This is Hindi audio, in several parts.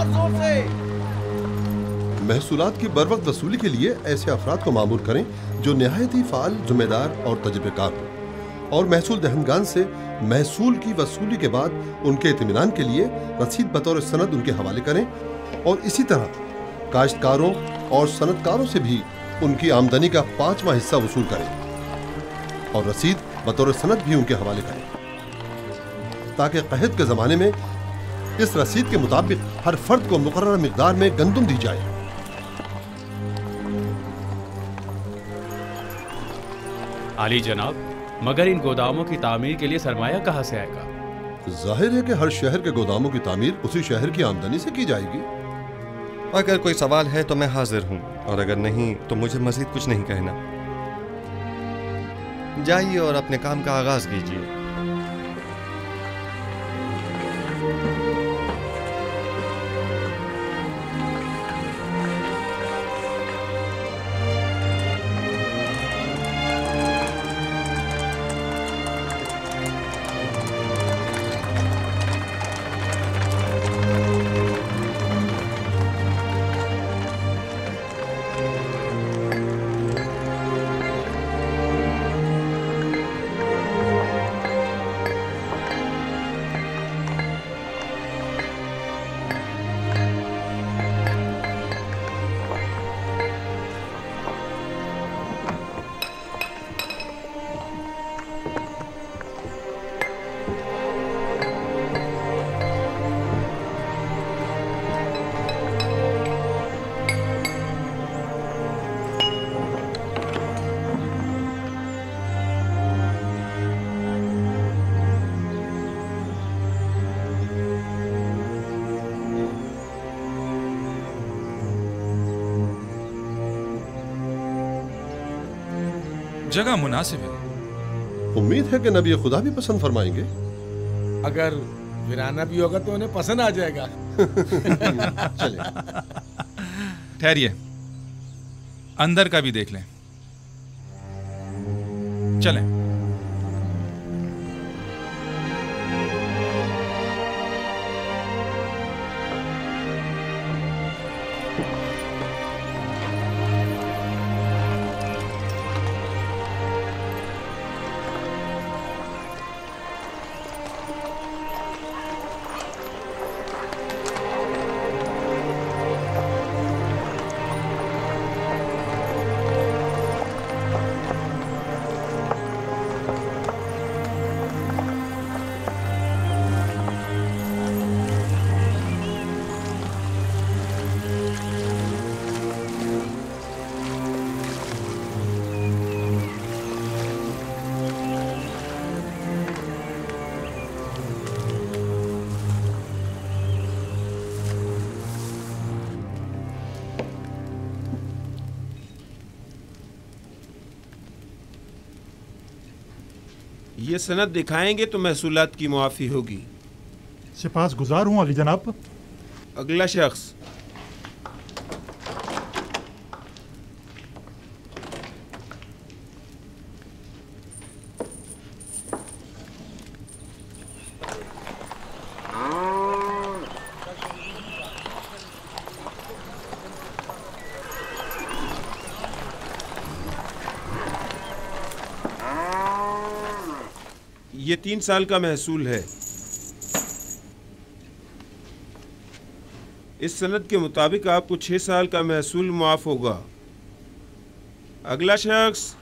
जोर से। महसूलात की बरवक्त वसूली के लिए ऐसे अफराद को मामूर करें जो निहायत ही फाल, जिम्मेदार और तजुर्बेकार हो, और महसूल दहनगान से महसूल की वसूली के बाद उनके इत्मीनान के लिए रसीद बतौर सनद उनके हवाले करें, और इसी तरह काश्तकारों और सनतकारों से भी उनकी आमदनी का 5वां हिस्सा वसूल करें और रसीद बतौर सनद भी उनके हवाले करें, ताकि क़हत के ज़माने में इस रसीद के मुताबिक हर फर्द को मुकर्रर मिक़दार में गंदुम दी जाए। आली जनाब, मगर इन गोदामों की तामीर के लिए सरमाया कहाँ से आएगा? जाहिर है कि हर शहर के गोदामों की तामीर उसी शहर की आमदनी से की जाएगी। अगर कोई सवाल है तो मैं हाजिर हूँ, और अगर नहीं तो मुझे मज़ीद कुछ नहीं कहना। जाइए और अपने काम का आगाज कीजिए। जगह मुनासिब है। उम्मीद है कि नबी खुदा भी पसंद फरमाएंगे। अगर वीराना भी होगा तो उन्हें पसंद आ जाएगा। चले। ठहरिए, अंदर का भी देख लें। चलें। ये सनद दिखाएंगे तो महसूलात की मुआफ़ी होगी। सिपास गुजार हूँ अली जनाब। अगला शख्स। ये 3 साल का महसूल है। इस सनद के मुताबिक आपको 6 साल का महसूल मुआफ होगा। अगला शख्स।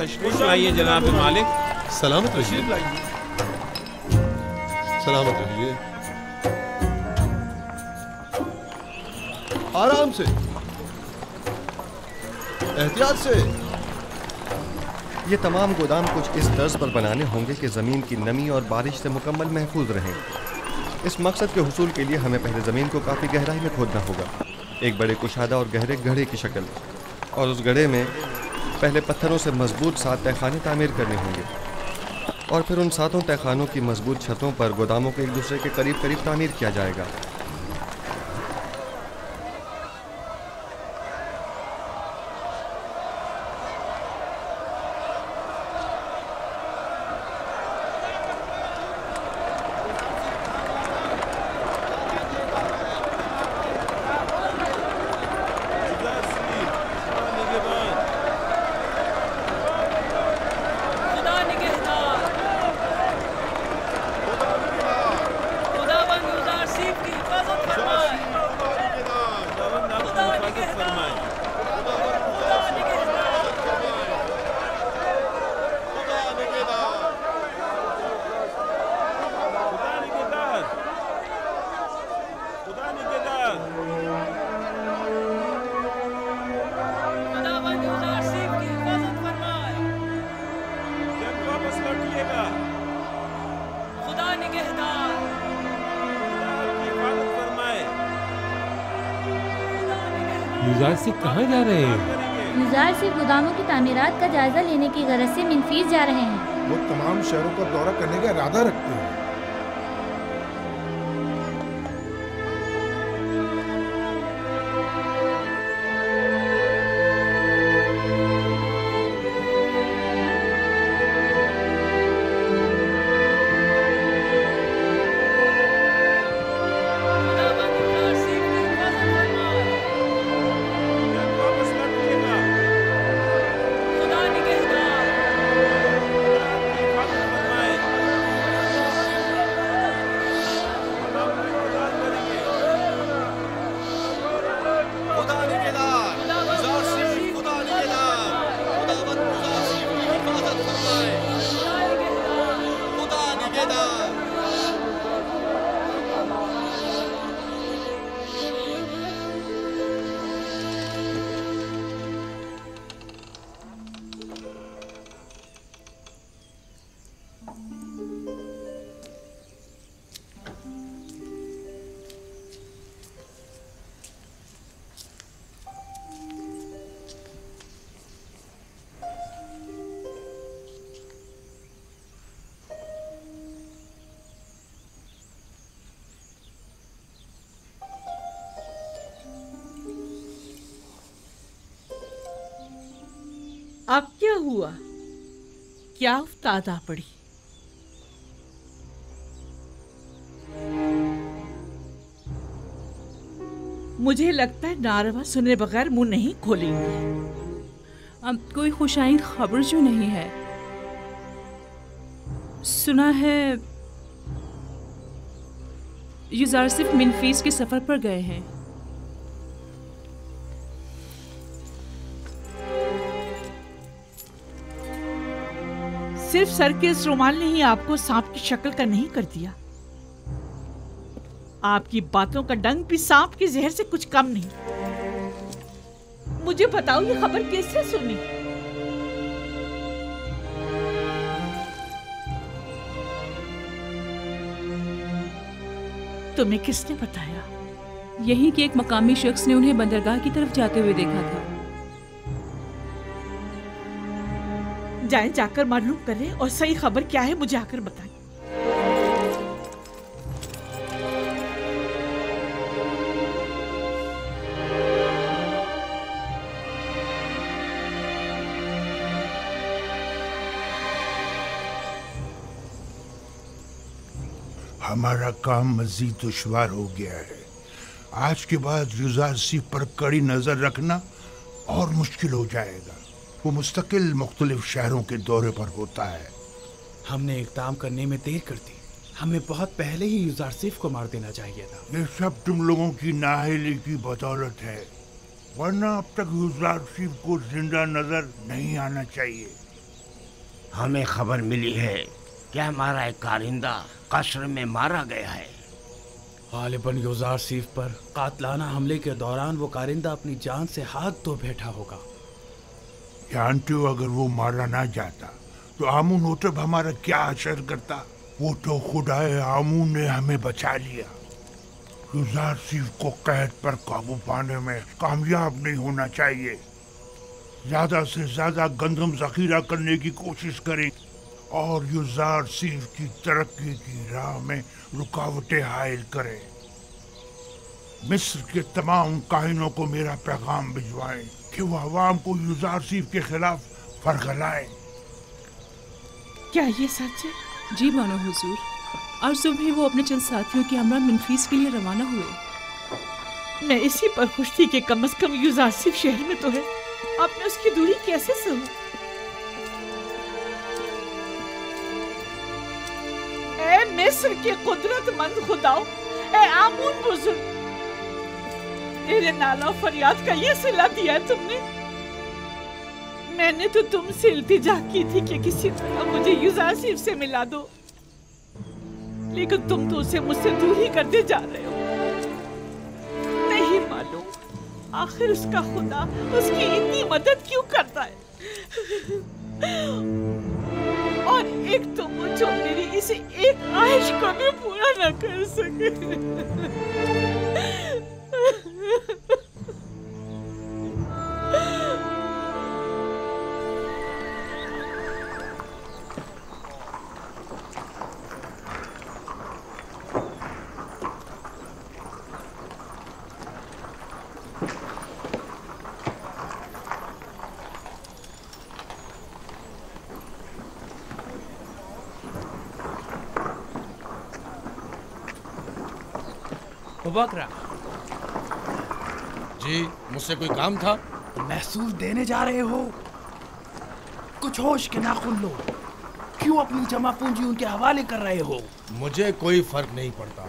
तशरीफ लाइए जनाब मालिक। सलामत रहिए। सलामत रहिए। आराम से, एहतियात से। ये तमाम गोदाम कुछ इस तर्ज पर बनाने होंगे कि ज़मीन की नमी और बारिश से मुकम्मल महफूज रहें। इस मकसद के हुसूल के लिए हमें पहले ज़मीन को काफ़ी गहराई में खोदना होगा, एक बड़े कुशादा और गहरे गड्ढे की शक्ल, और उस गड्ढे में पहले पत्थरों से मजबूत 7 तहखाने तामीर करने होंगे और फिर उन 7 तहखानों की मजबूत छतों पर गोदामों को एक दूसरे के करीब करीब तामीर किया जाएगा। युजार सिंह कहाँ जा रहे हैं? युजार सिंह गोदामों की तामीरात का जायजा लेने की गरज से मिनफीस जा रहे हैं। वो तमाम शहरों का दौरा करने का इरादा रखते हैं। अब क्या हुआ? क्या उफ्ताद आ पड़ी? मुझे लगता है नारवा सुने बगैर मुंह नहीं खोलेंगे। अब कोई खुशाइन खबर जो नहीं है। सुना है युजार सिर्फ मिनफीस के सफर पर गए हैं। सिर्फ सर के इस रुमाल ने ही आपको सांप की शक्ल का नहीं कर दिया। आपकी बातों का डंक भी सांप के जहर से कुछ कम नहीं। मुझे बताओ ये खबर कैसे सुनी? तुम्हें किसने बताया? यही कि एक मकामी शख्स ने उन्हें बंदरगाह की तरफ जाते हुए देखा था। जाएं, जाकर मालूम करें और सही खबर क्या है मुझे आकर बताएं। हमारा काम मजीद दुश्वार हो गया है। आज के बाद युजार सिंह पर कड़ी नजर रखना और मुश्किल हो जाएगा। वो मुस्तकिल मुख्तलिफ शहरों के दौरे पर होता है। हमने इक़दाम करने में देर कर दी। हमें बहुत पहले ही युजार सिंह को मार देना चाहिए था। ये सब तुम लोगों की नाअहली की बदौलत है, वरना अब तक युजार सिंह को जिंदा नजर नहीं आना चाहिए। हमें खबर मिली है कि हमारा एक कारिंदा कस्र में मारा गया है। गालिबन युजार सीफ पर कातलाना हमले के दौरान वो कारिंदा अपनी जान से हाथ धो बैठा होगा। जानते हो, अगर वो मारा ना जाता तो आमून होटब हमारा क्या असर करता। वो तो खुदाए आमून ने हमें बचा लिया। युजार सीफ को कैद पर काबू पाने में कामयाब नहीं होना चाहिए। ज्यादा से ज्यादा गंदम जखीरा करने की कोशिश करें और युजार सीफ की तरक्की की राह में रुकावटें हायल करें। मिस्र के तमाम काहिनों को मेरा पैगाम भिजवाएं कि वो अवाम को युजार सीफ के खिलाफ फरगलाएं। क्या ये सच है? जी मानो हुजूर। आज सुबह वो अपने चंद साथियों के हमरा मिनफीस के लिए रवाना हुए। मैं इसी पर खुश थी कि कम से कम युजार सीफ शहर में तो है। आपने उसकी दूरी कैसे सुनी? ए मिस्र के कुदरतमंद खुदाओ, ए आमून बुजुर्ग, मेरे नाला फरियाद का ये सिला दिया है तुमने। मैंने तो तुमसे इल्तिजा की थी कि किसी तरह मुझे युजार सीफ से मिला दो, लेकिन तुम तो उसे मुझसे दूर ही करते जा रहे हो। नहीं मालूम आखिर उसका खुदा उसकी इतनी मदद क्यों करता है। और एक तो वो जो मेरी इसे एक ख्वाहिश को भी पूरा न कर सके। बकरा जी, मुझसे कोई काम था? महसूल देने जा रहे हो? कुछ होश के नाखुन लो। क्यों अपनी जमा पूंजी उनके हवाले कर रहे हो? मुझे कोई फर्क नहीं पड़ता,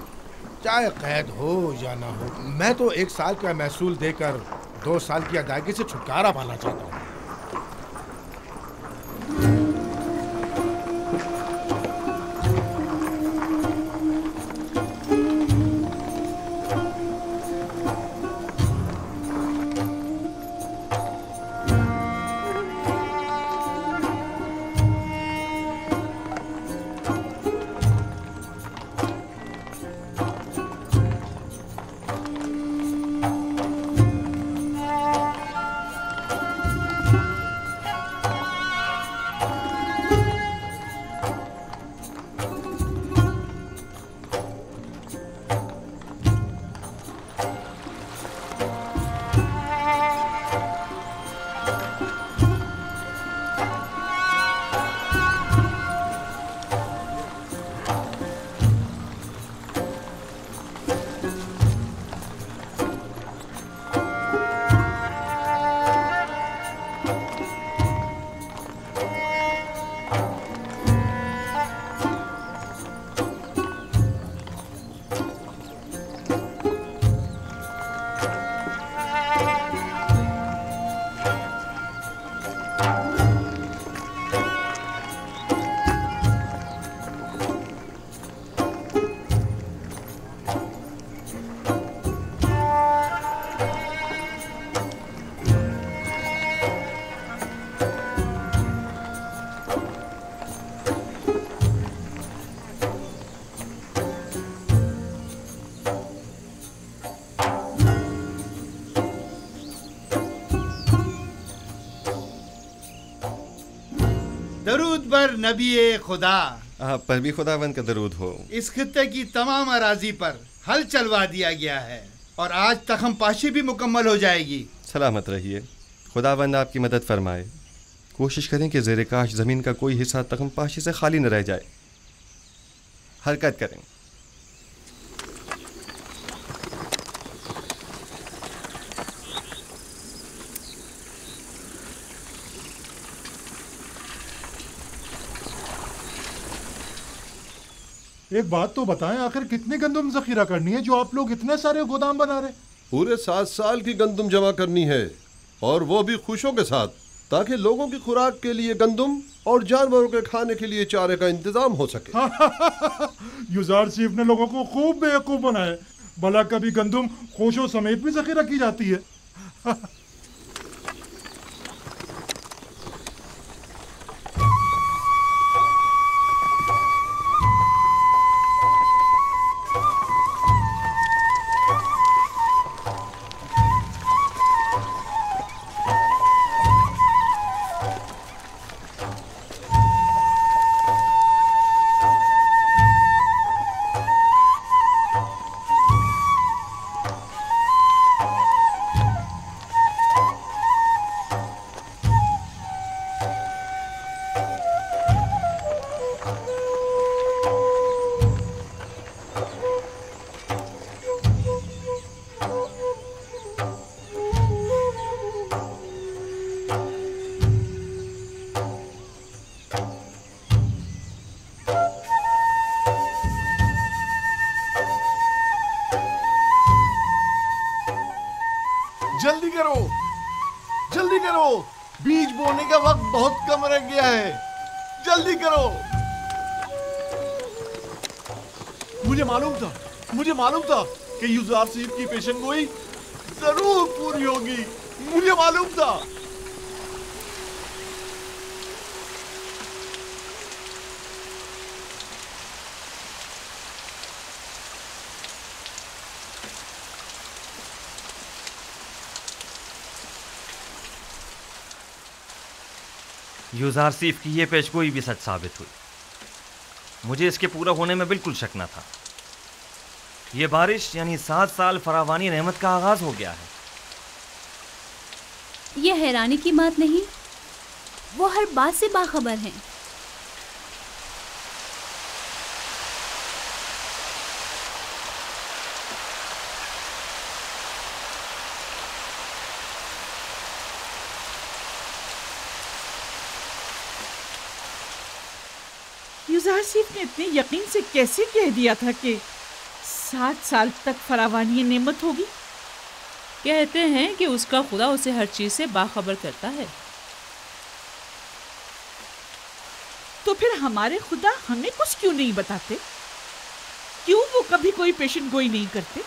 चाहे कैद हो या ना हो। मैं तो 1 साल का महसूल देकर 2 साल की अदायगी से छुटकारा पाना चाहता हूँ। दरूद बर नबी खुदा। आप पर भी खुदावंद का दरूद हो। इस खित्ते की तमाम अराजी पर हल चलवा दिया गया है और आज तखम पाशी भी मुकम्मल हो जाएगी। सलामत रहिए, खुदावंद आपकी मदद फरमाए। कोशिश करें कि ज़ेरे काश ज़मीन का कोई हिस्सा तखम पाशी से खाली न रह जाए। हरकत करें। एक बात तो बताएं, आखिर कितनी गंदम जखीरा करनी है जो आप लोग इतने सारे गोदाम बना रहे? पूरे 7 साल की गंदम जमा करनी है, और वो भी खुशों के साथ, ताकि लोगों की खुराक के लिए गंदम और जानवरों के खाने के लिए चारे का इंतजाम हो सके। युजार सीफ ने लोगों को खूब बेवकूफ बनाए। भला कभी गंदुम खोशों समेत भी जखीरा की जाती है? जल्दी करो, जल्दी करो, बीज बोने का वक्त बहुत कम रह गया है, जल्दी करो। मुझे मालूम था कि यूजारसीफ की पेशन गोई जरूर पूरी होगी, मुझे मालूम था। यूजारसीफ की ये पेशगोई भी सच साबित हुई। मुझे इसके पूरा होने में बिल्कुल शक न था। ये बारिश यानी 7 साल फरावानी रहमत का आगाज हो गया है। ये हैरानी की बात नहीं, वो हर बात से बाखबर हैं। यूजारसीफ ने इतने यकीन से कैसे कह दिया था कि 7 साल तक फरावानी नेमत होगी? कहते हैं कि उसका खुदा उसे हर चीज से बाखबर करता है। तो फिर हमारे खुदा हमें कुछ क्यों नहीं बताते? क्यों वो कभी कोई पेशन गोई नहीं करते?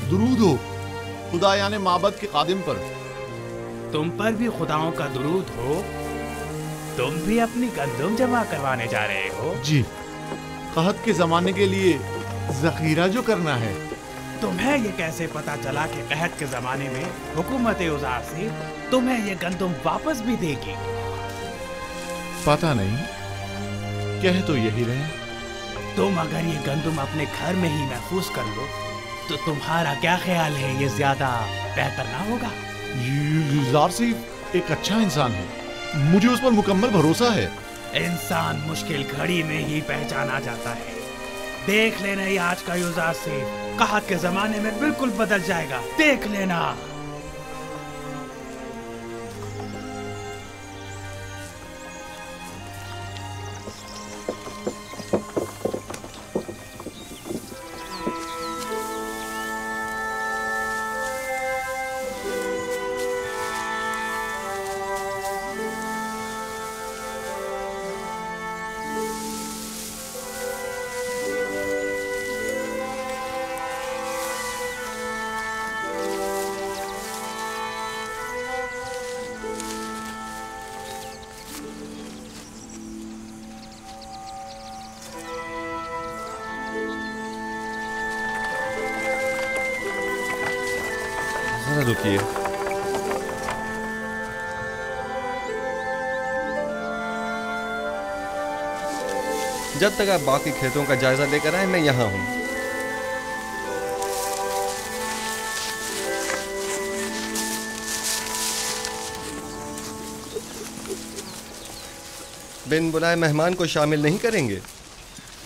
दुरूद हो खुदा यानी माबद के कादिम पर। तुम पर भी खुदाओं का दुरूद हो। तुम भी अपनी गंदुम जमा करवाने जा रहे हो? जी, कहत के जमाने के लिए जखीरा जो करना है। तुम्हें ये कैसे पता चला कि कहत के जमाने में हुकूमत उज़ार से तुम्हें ये गंदुम वापस भी देगी? पता नहीं, कह तो यही रहे। तुम अगर ये गंदुम अपने घर में ही महफूज कर लो तो तुम्हारा क्या ख्याल है, ये ज्यादा बेहतर ना होगा? यूज़ार सिर्फ एक अच्छा इंसान है, मुझे उस पर मुकम्मल भरोसा है। इंसान मुश्किल घड़ी में ही पहचाना जाता है। देख लेना, ये आज का यूज़ार से कहत के जमाने में बिल्कुल बदल जाएगा, देख लेना। रुकिए, जब तक आप बाकी खेतों का जायजा लेकर आए मैं यहां हूं। बिन बुलाए मेहमान को शामिल नहीं करेंगे?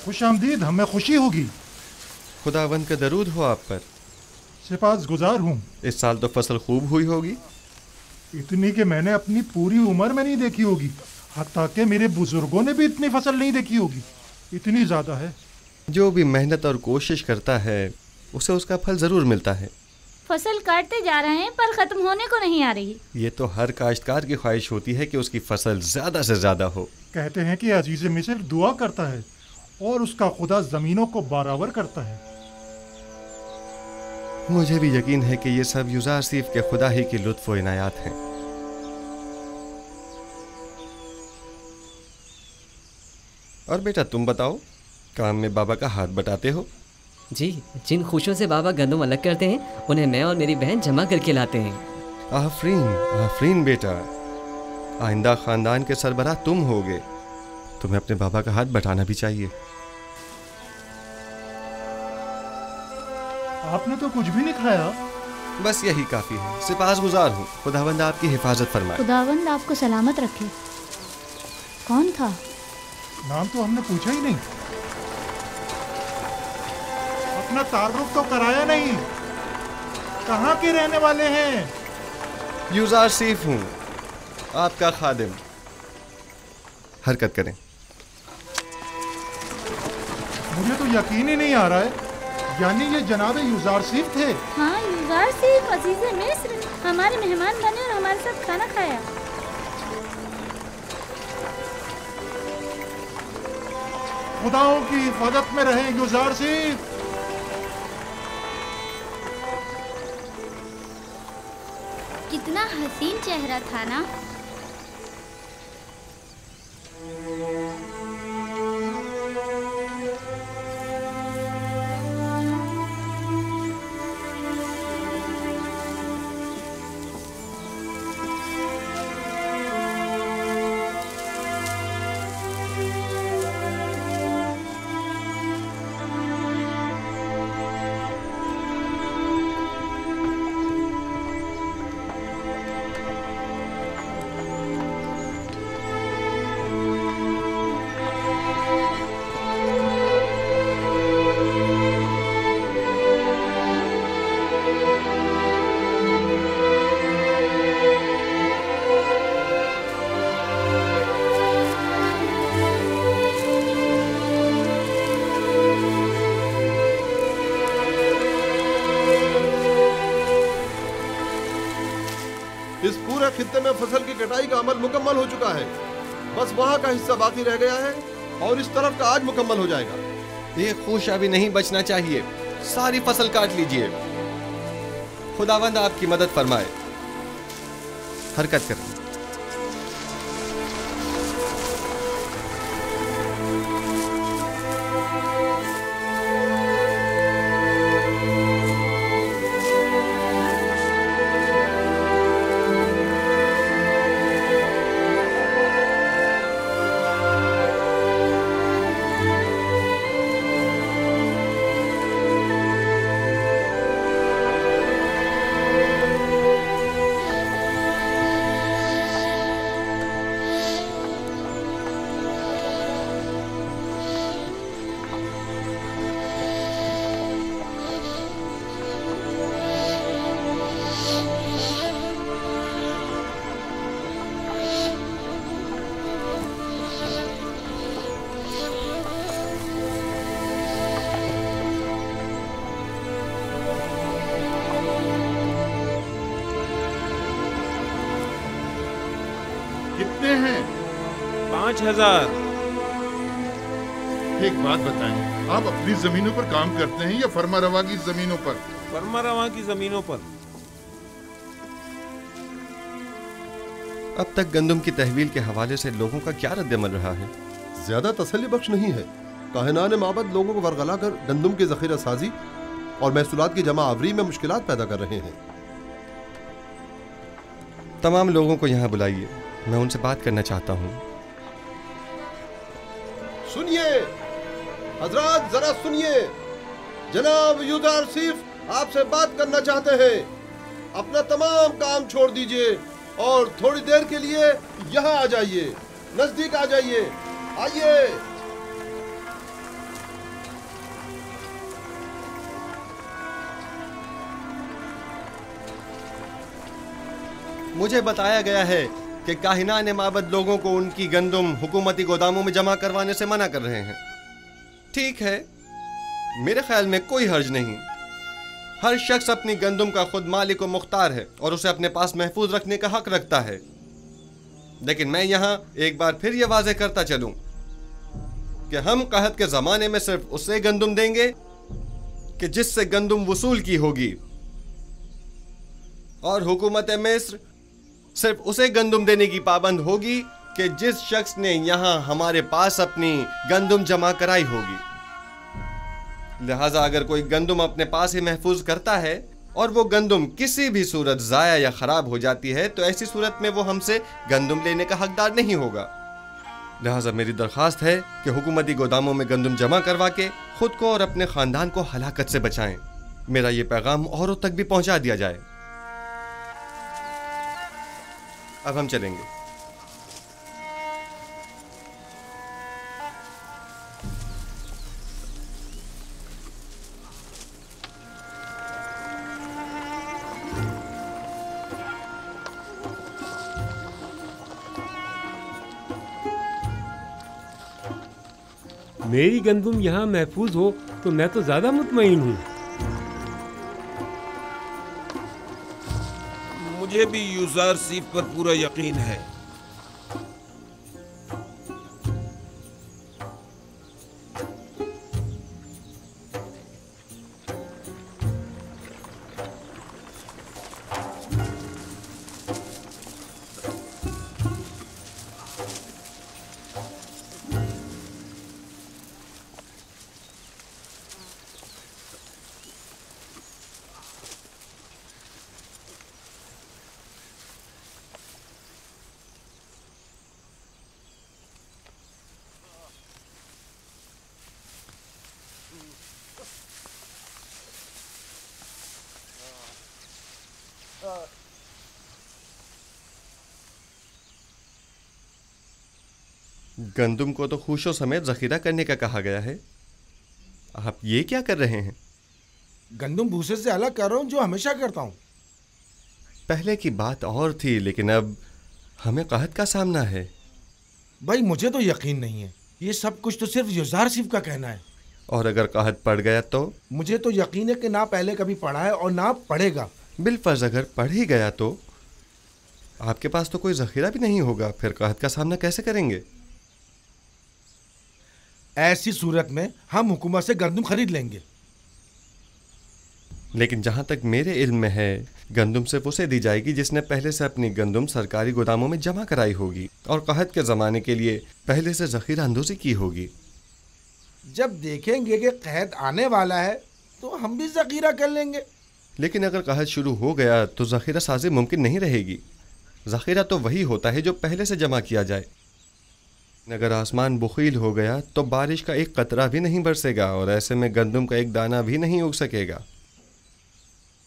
खुश आमदीद, हमें खुशी होगी। खुदावंद का दरूद हो आप पर। सिपासगुजार हूँ। इस साल तो फसल खूब हुई होगी। इतनी कि मैंने अपनी पूरी उम्र में नहीं देखी होगी, हत्ता कि मेरे बुजुर्गों ने भी इतनी फसल नहीं देखी होगी। इतनी ज्यादा है। जो भी मेहनत और कोशिश करता है उसे उसका फल जरूर मिलता है। फसल काटते जा रहे हैं पर खत्म होने को नहीं आ रही। ये तो हर काश्तकार की ख्वाहिश होती है कि उसकी फसल ज्यादा से ज्यादा हो। कहते हैं कि अजीज मिस्र दुआ करता है और उसका खुदा जमीनों को बराबर करता है। मुझे भी यकीन है कि ये सब यूज़ार सिर्फ के खुदा ही की लुत्फ व इनायात हैं। और बेटा तुम बताओ, काम में बाबा का हाथ बटाते हो? जी, जिन खुशियों से बाबा गंदम अलग करते हैं उन्हें मैं और मेरी बहन जमा करके लाते हैं। आफरीन आफरीन बेटा, आइंदा खानदान के सरबराह तुम होगे। तुम्हें अपने बाबा का हाथ बटाना भी चाहिए। आपने तो कुछ भी नहीं खाया। बस यही काफी है। सिपासगुजार हूँ। खुदावंद आपकी हिफाजत फरमाए। खुदावंद आपको सलामत रखे। कौन था? नाम तो हमने पूछा ही नहीं। अपना तारुफ तो कराया नहीं। कहाँ के रहने वाले हैं? यूज़ार सिर्फ हूँ, आपका खादिम। हरकत करें। मुझे तो यकीन ही नहीं आ रहा है, यानी ये जनाब यूज़ार सिर्फ थे। हाँ, यूज़ार सिर्फ अजीज़े मिस्र हमारे मेहमान बने और हमारे साथ खाना खाया। खुदाओं की हिफाजत में रहे यूज़ार सिर्फ। कितना हसीन चेहरा था ना। इस पूरे खित्ते में फसल की कटाई का अमल मुकम्मल हो चुका है। बस वहाँ का हिस्सा बाकी रह गया है और इस तरफ का आज मुकम्मल हो जाएगा। ये खुश अभी नहीं बचना चाहिए। सारी फसल काट लीजिए। खुदावंद आपकी मदद फरमाए। हरकत करें। कितने हैं? 5000। एक बात बताएं, आप अपनी जमीनों पर काम करते हैं या फर्मा रवा की जमीनों पर? फर्मा रवा की जमीनों पर। अब तक गंदम की तहवील के हवाले से लोगों का क्या रद्दमल रहा है? ज्यादा तसल्ली बख्श नहीं है। काहिनान माबद लोगों को वरगला कर गंदम की जखीरा साजी और महसूलात की जमा आवरी में मुश्किलात पैदा कर रहे हैं। तमाम लोगों को यहाँ बुलाइए, मैं उनसे बात करना चाहता हूँ। सुनिए हजरात, जरा सुनिए। जनाब यूदार सिर्फ आपसे बात करना चाहते हैं। अपना तमाम काम छोड़ दीजिए और थोड़ी देर के लिए यहाँ आ जाइए, नजदीक आ जाइए। आइए। मुझे बताया गया है कि काहिनान माबद लोगों को उनकी गंदम हुकूमती गोदामों में जमा करवाने से मना कर रहे हैं। ठीक है, मेरे ख्याल में कोई हर्ज नहीं। हर शख्स अपनी गंदम का खुद मालिक व मुख्तार है और उसे अपने पास महफूज रखने का हक रखता है। लेकिन मैं यहाँ एक बार फिर यह वाज़ेह करता चलूं कि हम कहत के ज़माने में सिर्फ उसे गंदम देंगे कि जिससे गंदम वसूल की होगी, और हुकूमत मिस्र सिर्फ उसे गंदम देने की पाबंद होगी कि जिस शख्स ने यहाँ हमारे पास अपनी गंदम जमा कराई होगी। लिहाजा अगर कोई गंदम अपने पास ही महफूज करता है और वो गंदम किसी भी सूरत ज़ाया या ख़राब हो जाती है, तो ऐसी सूरत में वो हमसे गंदम लेने का हकदार नहीं होगा। लिहाजा मेरी दरख्वास्त है कि हुकूमती गोदामों में गंदम जमा करवा के खुद को और अपने ख़ानदान को हलाकत से बचाएं। मेरा ये पैगाम औरों तक भी पहुँचा दिया जाए। अब हम चलेंगे। मेरी गंदम यहाँ महफूज हो तो मैं तो ज्यादा मुतमईन हूँ। मुझे भी यूज़र सीफ पर पूरा यकीन है। गंदम को तो खुशों समेत जखीरा करने का कहा गया है। आप ये क्या कर रहे हैं? गंदम भूसे से अलग कर रहा हूँ, जो हमेशा करता हूँ। पहले की बात और थी, लेकिन अब हमें कहत का सामना है। भाई मुझे तो यकीन नहीं है, ये सब कुछ तो सिर्फ यूज़र सिर्फ का कहना है। और अगर कहत पड़ गया तो? मुझे तो यकीन है कि ना पहले कभी पढ़ा है और ना पढ़ेगा। बिलफर्ज अगर पढ़ ही गया तो आपके पास तो कोई जखीरा भी नहीं होगा, फिर कहत का सामना कैसे करेंगे? ऐसी सूरत में हम हुकूमत से गंदम खरीद लेंगे। लेकिन जहाँ तक मेरे इल्म में है, गंदुम सिर्फ उसे दी जाएगी जिसने पहले से अपनी गंदुम सरकारी गोदामों में जमा कराई होगी और कहत के ज़माने के लिए पहले से ज़ख़ीरा अंदोज़ी की होगी। जब देखेंगे कि कहत आने वाला है तो हम भी ज़ख़ीरा कर लेंगे। लेकिन अगर कहत शुरू हो गया तो ज़ख़ीरा साज़ी मुमकिन नहीं रहेगी। ज़ख़ीरा तो वही होता है जो पहले से जमा किया जाए। अगर आसमान बुखील हो गया तो बारिश का एक कतरा भी नहीं बरसेगा और ऐसे में गंदुम का एक दाना भी नहीं उग सकेगा।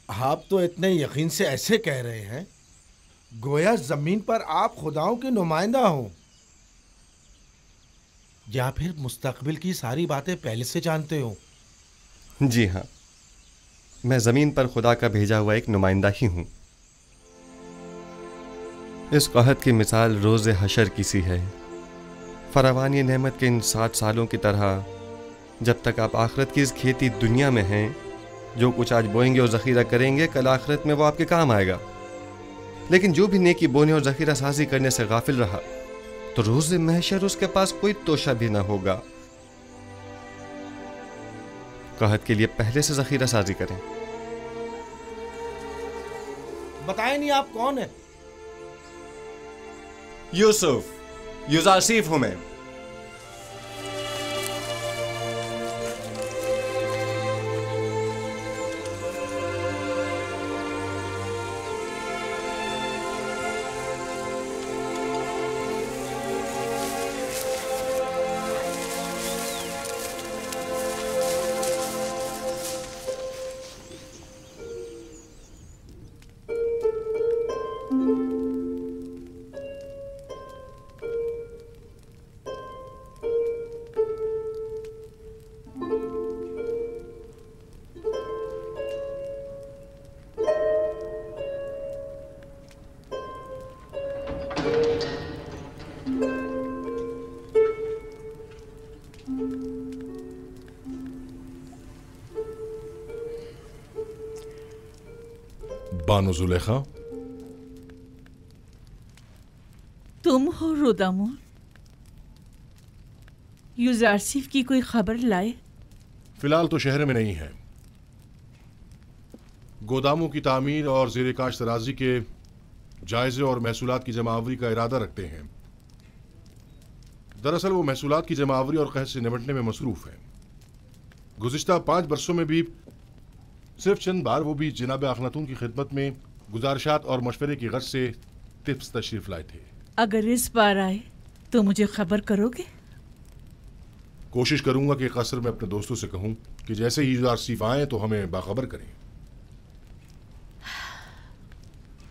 आप तो इतने यकीन से ऐसे कह रहे हैं गोया जमीन पर आप खुदाओं के नुमाइंदा हो, या फिर मुस्तकबिल की सारी बातें पहले से जानते हो? जी हाँ, मैं जमीन पर खुदा का भेजा हुआ एक नुमाइंदा ही हूँ। इस कहत की मिसाल रोज़े हशर की सी है। फरावानी नेमत के इन 60 सालों की तरह जब तक आप आखिरत की इस खेती दुनिया में हैं, जो कुछ आज बोएंगे और ज़ख़ीरा करेंगे कल आखिरत में वो आपके काम आएगा। लेकिन जो भी नेकी बोने और ज़ख़ीरा साजी करने से गाफिल रहा तो रोज़े महशर उसके पास कोई तोशा भी ना होगा। कहत के लिए पहले से ज़ख़ीरा साजी करें। बताएं नहीं आप कौन है? यूसुफ, यूज़ासीफ हूं मैं। बानो जुलेखा, तुम हो रोदामुन? यूज़ारसीफ की कोई खबर लाए? फिलहाल तो शहर में नहीं है। गोदामों की तामीर और ज़ेर काश तराजी के जायजे और महसूलात की जमावरी का इरादा रखते हैं। दरअसल वो महसूलात की जमावरी और कहत से निपटने में मसरूफ है। गुज़िश्ता 5 बरसों में भी सिर्फ चंद बार, वो भी जनाब अखनातून की खिदमत में गुजारिशात और मशवरे की गर्ज से टिप्स तशरीफ लाए थे। अगर इस बार आए तो मुझे खबर करोगे? कोशिश करूंगा कि कसर में अपने दोस्तों से कहूं कि जैसे ही यूज़ारसीफ आए तो हमें बाखबर करें।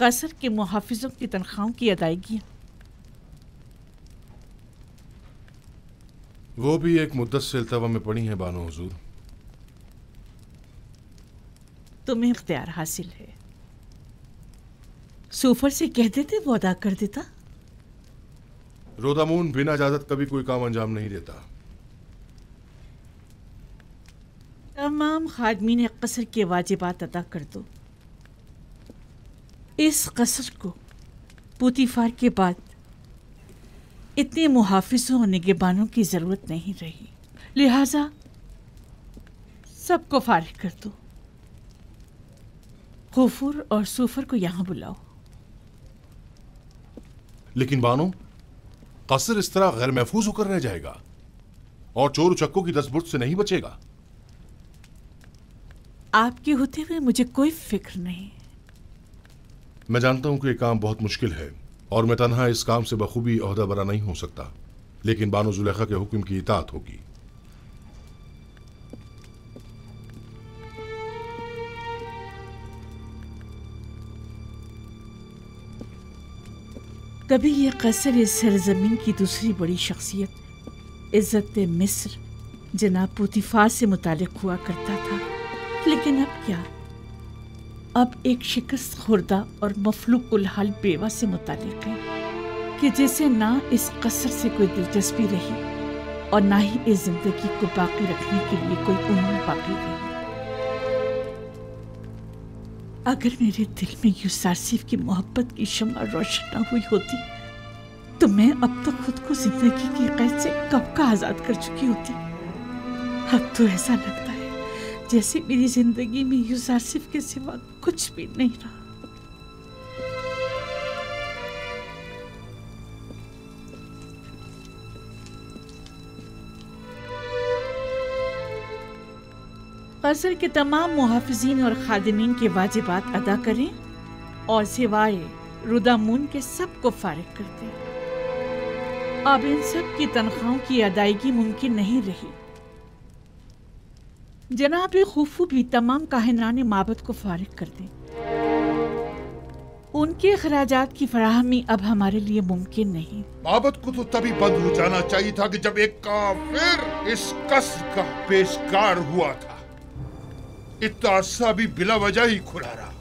कसर के मुहाफिजों की तनख्वाहों की अदायगी वो भी एक मुद्दत से इल्तवा में पड़ी है बानो हुजूर। तुम्हें इख्तियार हासिल है। सूफर से कह देते वो अदा कर देता। रोदामून बिना इजाजत कभी कोई काम अंजाम नहीं देता। तमाम खादमीन कसर के वाजिबात अदा कर दो। इस कसर को पुतीफार के बाद इतने मुहाफिजों और निगहबानों की जरूरत नहीं रही, लिहाजा सबको फारिग कर दो। गफूर और सूफर को यहां बुलाओ। लेकिन बानो, कसर इस तरह गैर महफूज होकर रह जाएगा और चोर उचक्कों की दस्तबुर्द से नहीं बचेगा। आपके होते हुए मुझे कोई फिक्र नहीं। मैं जानता हूं कि यह काम बहुत मुश्किल है और मैं तन्हा इस काम से बखूबी ओहदा बरा नहीं हो सकता, लेकिन बानो जुलेखा के हुक्म की इताअत होगी। कभी ये कसर इस सरजमीन की दूसरी बड़ी शख्सियत इज़्ज़त मिस्र जनाब पुतीफार से मुतालिक हुआ करता था, लेकिन अब क्या? अब एक शिकस्त खुर्दा और मफलूक उल हाल बेवा से मुतालिक है कि जिसे ना इस कसर से कोई दिलचस्पी रही और ना ही इस जिंदगी को बाकी रखने के लिए कोई उम्र बाकी रही। अगर मेरे दिल में यूसुफ की मोहब्बत की शम्मा रोशन न हुई होती तो मैं अब तक खुद को जिंदगी की कैद से कब का आजाद कर चुकी होती। अब तो ऐसा लगता है जैसे मेरी जिंदगी में यूसुफ के सिवा कुछ भी नहीं रहा। कसर के तमाम मुहाफिजीन और खादिमीन के वाजिबात अदा करें और सिवाय रुदामून के सबको फारिग कर दें। अब इन सब की तनख्वाहों की अदायगी मुमकिन नहीं रही। जनाब खुफू भी तमाम काहिनान माबद को फारिग कर दें। उनके अखराजात की फराहमी अब हमारे लिए मुमकिन नहीं। माबद को तो तभी बंद हो जाना चाहिए था कि जब एक काफिर इस कसर का पेशकार हुआ था। इतना अरसा भी बिला वजह ही खुला रहा।